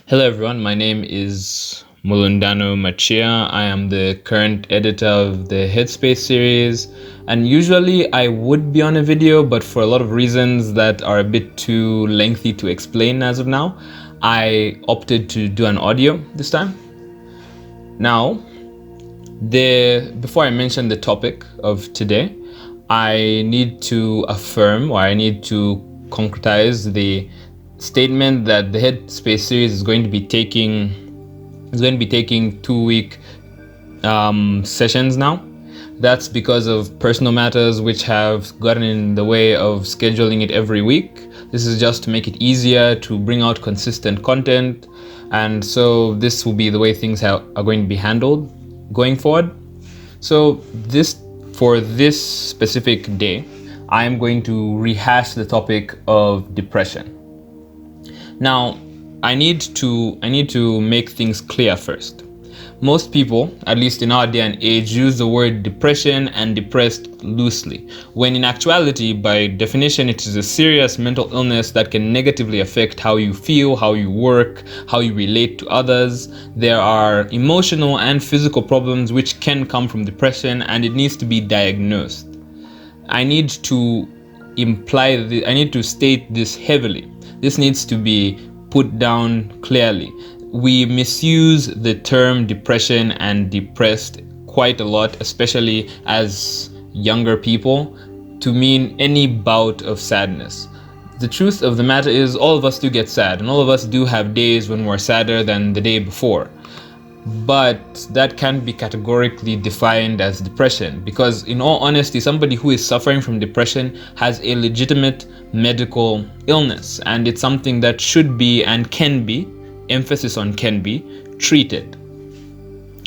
Hello everyone, my name is Mulundano Machia. I am the current editor of the Headspace series, and usually I would be on a video, but for a lot of reasons that are a bit too lengthy to explain as of now, I opted to do an audio this time. Now, before I mention the topic of today, I need to affirm, or I need to concretize the statement that the Headspace series is going to be taking 2-week sessions now. That's because of personal matters which have gotten in the way of scheduling it every week. This is just to make it easier to bring out consistent content, and so this will be the way things are going to be handled going forward. So for this specific day, I am going to rehash the topic of depression. Now, I need to make things clear first. Most people, at least in our day and age, use the word depression and depressed loosely, when in actuality, by definition, it is a serious mental illness that can negatively affect how you feel, how you work, how you relate to others. There are emotional and physical problems which can come from depression, and it needs to be diagnosed. I need to state this heavily. This needs to be put down clearly. We misuse the term depression and depressed quite a lot, especially as younger people, to mean any bout of sadness. The truth of the matter is, all of us do get sad, and all of us do have days when we're sadder than the day before. But that can't be categorically defined as depression, because in all honesty, somebody who is suffering from depression has a legitimate medical illness, and it's something that should be and can be, emphasis on can be, treated.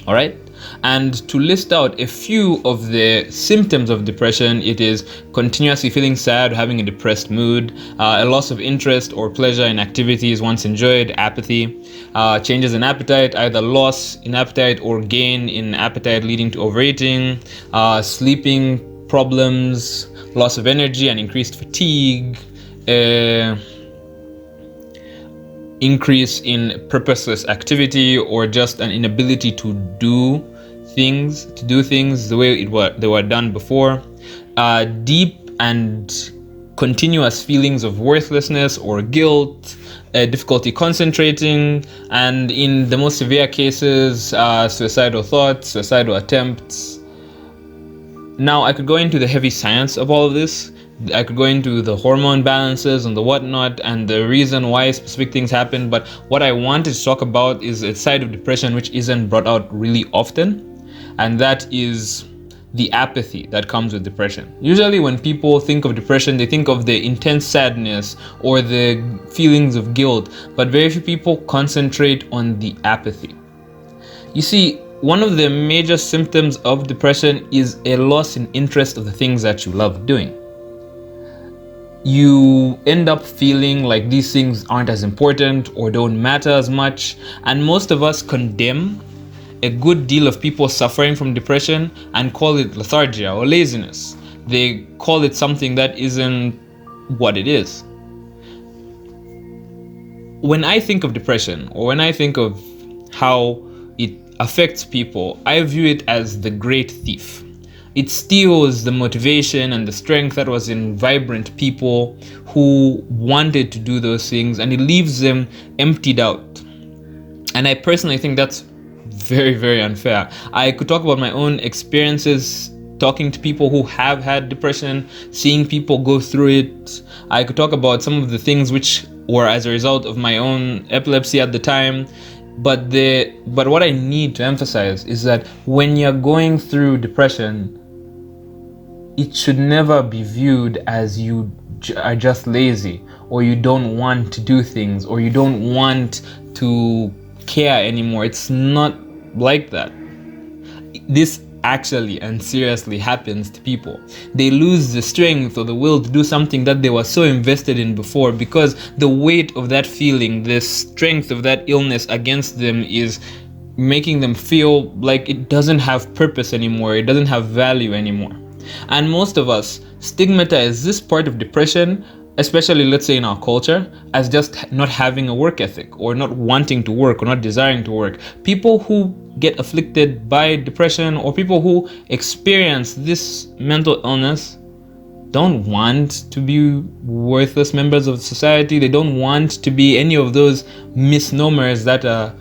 All right? And to list out a few of the symptoms of depression, it is continuously feeling sad, having a depressed mood, a loss of interest or pleasure in activities once enjoyed, apathy, changes in appetite, either loss in appetite or gain in appetite leading to overeating, sleeping problems, loss of energy and increased fatigue, increase in purposeless activity, or just an inability to do things the way they were done before, deep and continuous feelings of worthlessness or guilt, difficulty concentrating, and in the most severe cases, suicidal thoughts, suicidal attempts. Now, I could go into the heavy science of all of this. I could go into the hormone balances and the whatnot and the reason why specific things happen, but what I wanted to talk about is a side of depression which isn't brought out really often, and that is the apathy that comes with depression. Usually when people think of depression, they think of the intense sadness or the feelings of guilt, but very few people concentrate on the apathy. You see, one of the major symptoms of depression is a loss in interest of the things that you love doing. You end up feeling like these things aren't as important or don't matter as much, and most of us condemn a good deal of people suffering from depression and call it lethargy or laziness. They call it something that isn't what it is. When I think of depression, or when I think of how it affects people, I view it as the great thief. It steals the motivation and the strength that was in vibrant people who wanted to do those things, and it leaves them emptied out. And I personally think that's very, very unfair. I could talk about my own experiences talking to people who have had depression, seeing people go through it. I could talk about some of the things which were as a result of my own epilepsy at the time. But what I need to emphasize is that when you're going through depression, it should never be viewed as you are just lazy, or you don't want to do things, or you don't want to care anymore. It's not like that. This actually and seriously happens to people. They lose the strength or the will to do something that they were so invested in before, because the weight of that feeling, the strength of that illness against them, is making them feel like it doesn't have purpose anymore, it doesn't have value anymore. And most of us stigmatize this part of depression especially let's say in our culture, as just not having a work ethic or not wanting to work or not desiring to work. People who get afflicted by depression or people who experience this mental illness don't want to be worthless members of society. They don't want to be any of those misnomers that are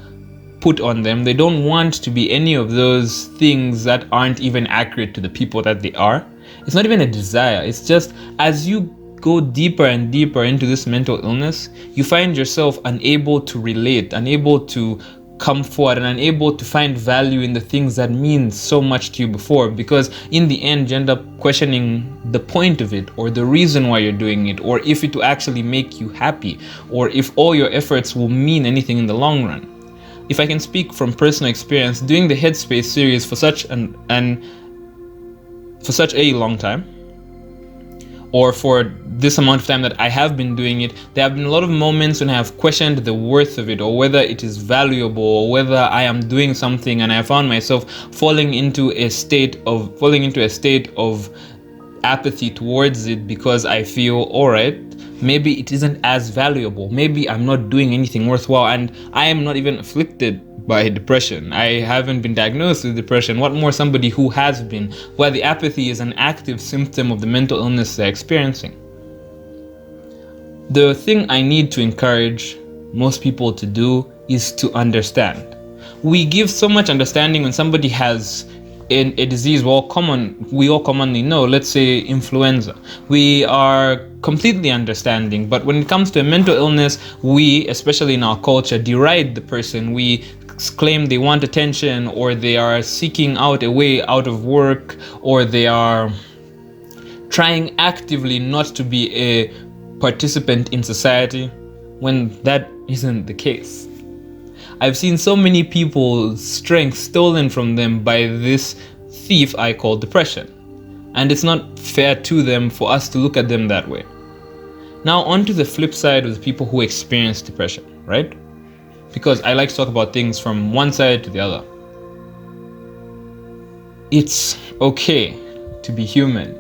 put on them. They don't want to be any of those things that aren't even accurate to the people that they are. It's not even a desire. It's just as you go deeper and deeper into this mental illness, you find yourself unable to relate, unable to come forward, and unable to find value in the things that mean so much to you before, because in the end you end up questioning the point of it, or the reason why you're doing it, or if it will actually make you happy, or if all your efforts will mean anything in the long run. If I can speak from personal experience, doing the Headspace series for such for such a long time, or for this amount of time that I have been doing it, there have been a lot of moments when I have questioned the worth of it, or whether it is valuable, or whether I am doing something, and I found myself falling into a state of apathy towards it, because I feel, alright, maybe it isn't as valuable, maybe I'm not doing anything worthwhile, and I am not even afflicted by depression. I haven't been diagnosed with depression. What more somebody who has been, where the apathy is an active symptom of the mental illness they're experiencing. The thing I need to encourage most people to do is to understand. We give so much understanding when somebody has a disease we all commonly know, let's say influenza. We are completely understanding, but when it comes to a mental illness, we, especially in our culture, deride the person. We claim they want attention, or they are seeking out a way out of work, or they are trying actively not to be a participant in society, when that isn't the case. I've seen so many people's strength stolen from them by this thief I call depression, and it's not fair to them for us to look at them that way. Now on to the flip side of the people who experience depression, right? Because I like to talk about things from one side to the other. It's okay to be human.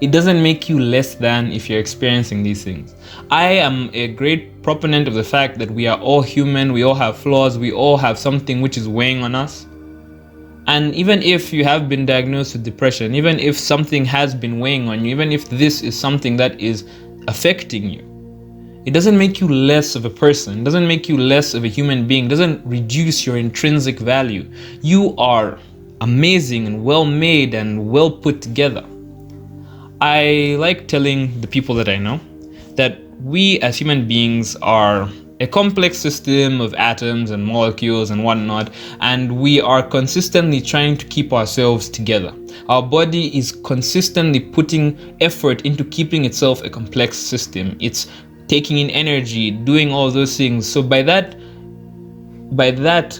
It doesn't make you less than if you're experiencing these things. I am a great proponent of the fact that we are all human, we all have flaws, we all have something which is weighing on us. And even if you have been diagnosed with depression, even if something has been weighing on you, even if this is something that is affecting you, it doesn't make you less of a person, it doesn't make you less of a human being, it doesn't reduce your intrinsic value. You are amazing and well made and well put together. I like telling the people that I know that we as human beings are a complex system of atoms and molecules and whatnot, and we are consistently trying to keep ourselves together. Our body is consistently putting effort into keeping itself a complex system. It's taking in energy, doing all those things. So by that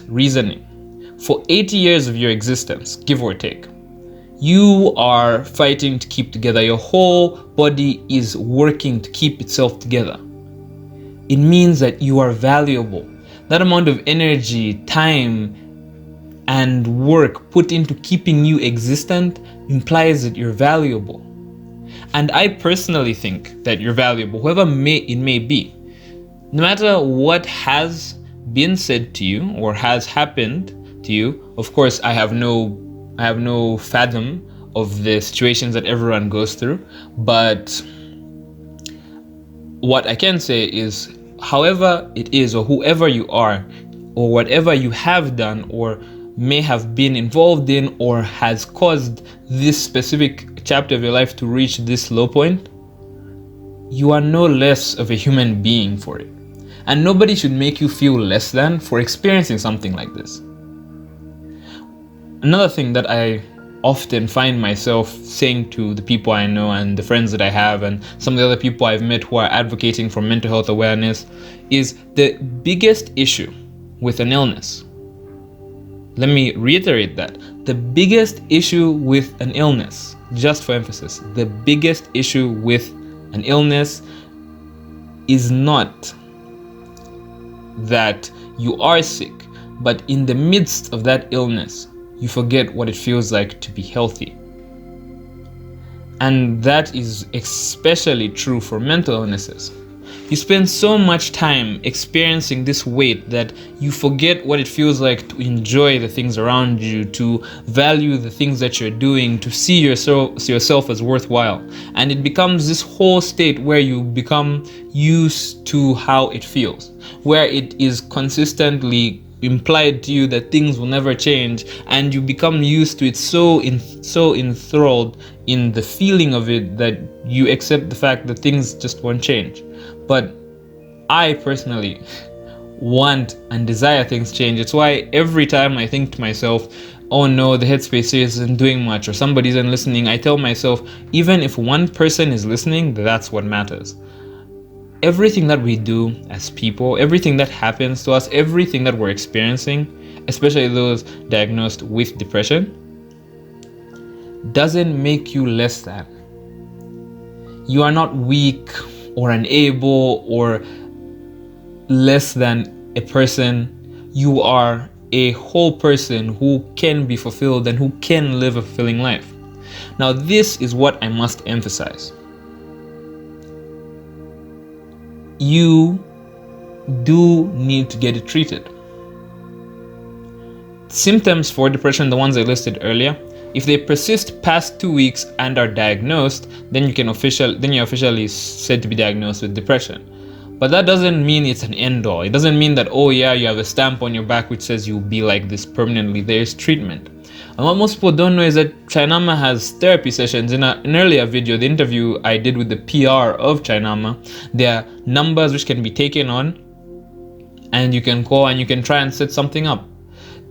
reasoning, for 80 years of your existence, give or take, you are fighting to keep together. Your whole body is working to keep itself together. It means that you are valuable. That amount of energy, time, and work put into keeping you existent implies that you're valuable. And I personally think that you're valuable, whoever it may be. No matter what has been said to you or has happened to you, of course, I have no fathom of the situations that everyone goes through, but what I can say is, however it is, or whoever you are, or whatever you have done or may have been involved in, or has caused this specific chapter of your life to reach this low point, you are no less of a human being for it. And nobody should make you feel less than for experiencing something like this. Another thing that I often find myself saying to the people I know and the friends that I have and some of the other people I've met who are advocating for mental health awareness is the biggest issue with an illness. Let me reiterate that. The biggest issue with an illness, just for emphasis, the biggest issue with an illness is not that you are sick, but in the midst of that illness, you forget what it feels like to be healthy. And that is especially true for mental illnesses. You spend so much time experiencing this weight that you forget what it feels like to enjoy the things around you, to value the things that you're doing, to see yourself as worthwhile. And it becomes this whole state where you become used to how it feels, where it is consistently implied to you that things will never change, and you become used to it, so enthralled in the feeling of it that you accept the fact that things just won't change. But I personally want and desire things change. It's why every time I think to myself, oh no, the headspace isn't doing much, or somebody isn't listening, I tell myself, even if one person is listening, that's what matters. Everything that we do as people, everything that happens to us, everything that we're experiencing, especially those diagnosed with depression, doesn't make you less than. You are not weak or unable or less than a person. You are a whole person who can be fulfilled and who can live a fulfilling life. Now, this is what I must emphasize. You do need to get it treated. Symptoms for depression, the ones I listed earlier, if they persist past 2 weeks and are diagnosed, then you're officially said to be diagnosed with depression. But that doesn't mean it's an end all. It doesn't mean that, oh yeah, you have a stamp on your back which says you'll be like this permanently. There's treatment. And what most people don't know is that Chainama has therapy sessions. In an earlier video, the interview I did with the PR of Chainama, there are numbers which can be taken on, and you can call and you can try and set something up.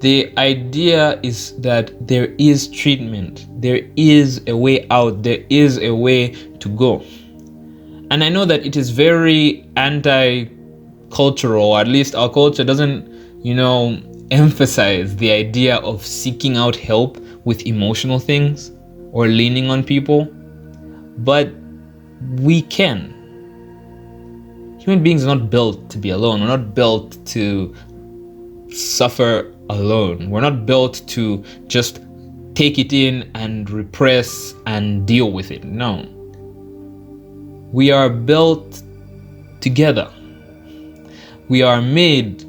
The idea is that there is treatment, there is a way out, there is a way to go. And I know that it is very anti-cultural, or at least our culture doesn't, emphasize the idea of seeking out help with emotional things or leaning on people. But we can. Human beings are not built to be alone. We're not built to suffer alone. We're not built to just take it in and repress and deal with it. No. We are built together. We are made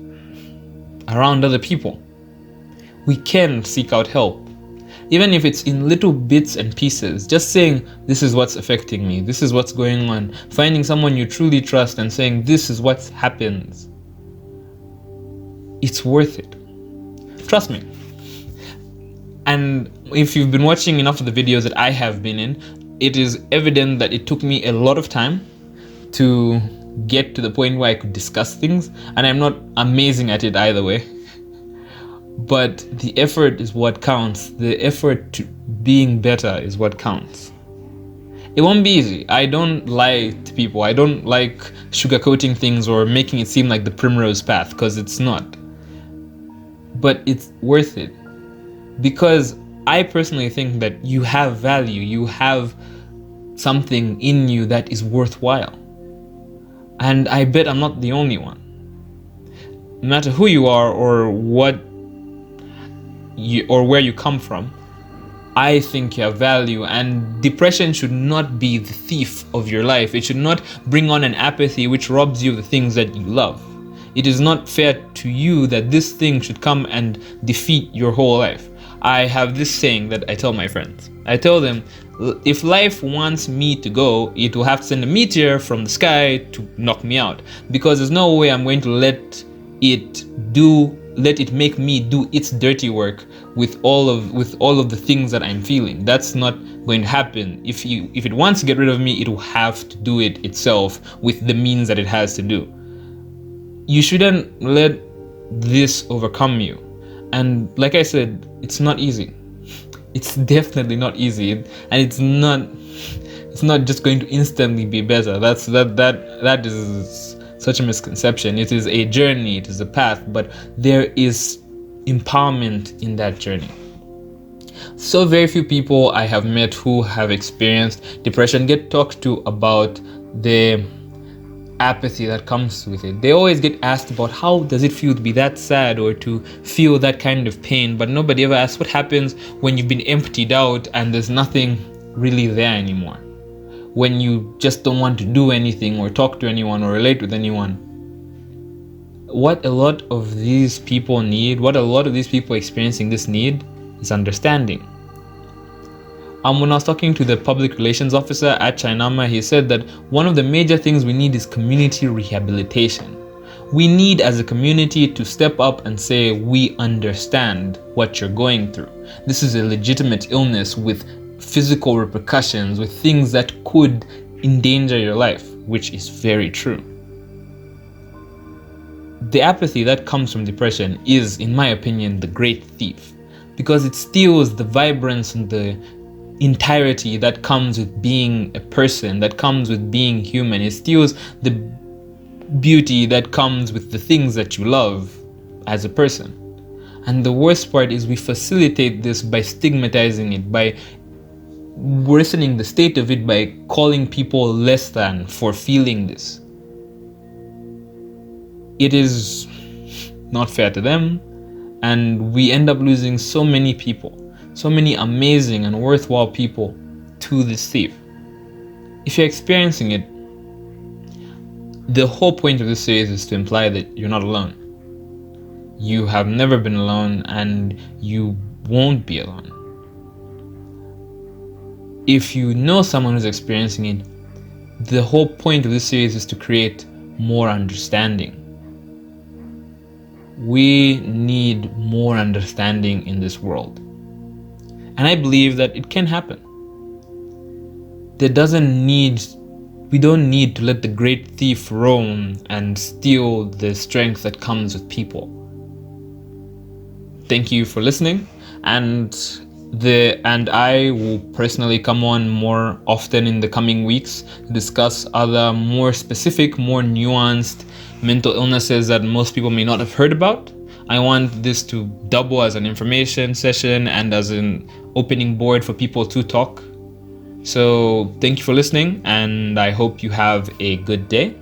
around other people. We can seek out help, even if it's in little bits and pieces. Just saying, this is what's affecting me, this is what's going on. Finding someone you truly trust and saying, this is what happens. It's worth it. Trust me. And if you've been watching enough of the videos that I have been in, it is evident that it took me a lot of time to get to the point where I could discuss things, and I'm not amazing at it either way. But the effort is what counts. The effort to being better is what counts. It won't be easy. I don't lie to people. I don't like sugarcoating things or making it seem like the primrose path, because it's not. But it's worth it, because I personally think that you have value. You have something in you that is worthwhile. And I bet I'm not the only one. No matter who you are or where you come from, I think you have value, and depression should not be the thief of your life. It should not bring on an apathy which robs you of the things that you love. It is not fair to you that this thing should come and defeat your whole life. I have this saying that I tell my friends. I tell them, if life wants me to go, it will have to send a meteor from the sky to knock me out, because there's no way I'm going to let it make me do its dirty work with all of the things that I'm feeling. That's not going to happen. If it wants to get rid of me, it will have to do it itself with the means that it has to do. You shouldn't let this overcome you. And like I said, it's not easy. It's definitely not easy, and it's not just going to instantly be better. That is such a misconception. It is a journey, it is a path, but there is empowerment in that journey. So very few people I have met who have experienced depression get talked to about the apathy that comes with it. They always get asked about how does it feel to be that sad or to feel that kind of pain, but nobody ever asks what happens when you've been emptied out and there's nothing really there anymore. When you just don't want to do anything or talk to anyone or relate with anyone. What a lot of these people need, what a lot of these people experiencing this need, is understanding. When I was talking to the public relations officer at Chinama, he said that one of the major things we need is community rehabilitation. We need as a community to step up and say, we understand what you're going through. This is a legitimate illness with physical repercussions, with things that could endanger your life, which is very true. The apathy that comes from depression is, in my opinion, the great thief, because it steals the vibrance and the entirety that comes with being a person, that comes with being human. It steals the beauty that comes with the things that you love as a person. And the worst part is we facilitate this by stigmatizing it, by worsening the state of it, by calling people less than for feeling this. It is not fair to them, and we end up losing so many people, so many amazing and worthwhile people to this thief. If you're experiencing it, the whole point of this series is to imply that you're not alone. You have never been alone, and you won't be alone. If you know someone who's experiencing it, the whole point of this series is to create more understanding. We need more understanding in this world. And I believe that it can happen. We don't need to let the great thief roam and steal the strength that comes with people. Thank you for listening, and I will personally come on more often in the coming weeks to discuss other more specific, more nuanced mental illnesses that most people may not have heard about. I want this to double as an information session and as an opening board for people to talk. So thank you for listening, and I hope you have a good day.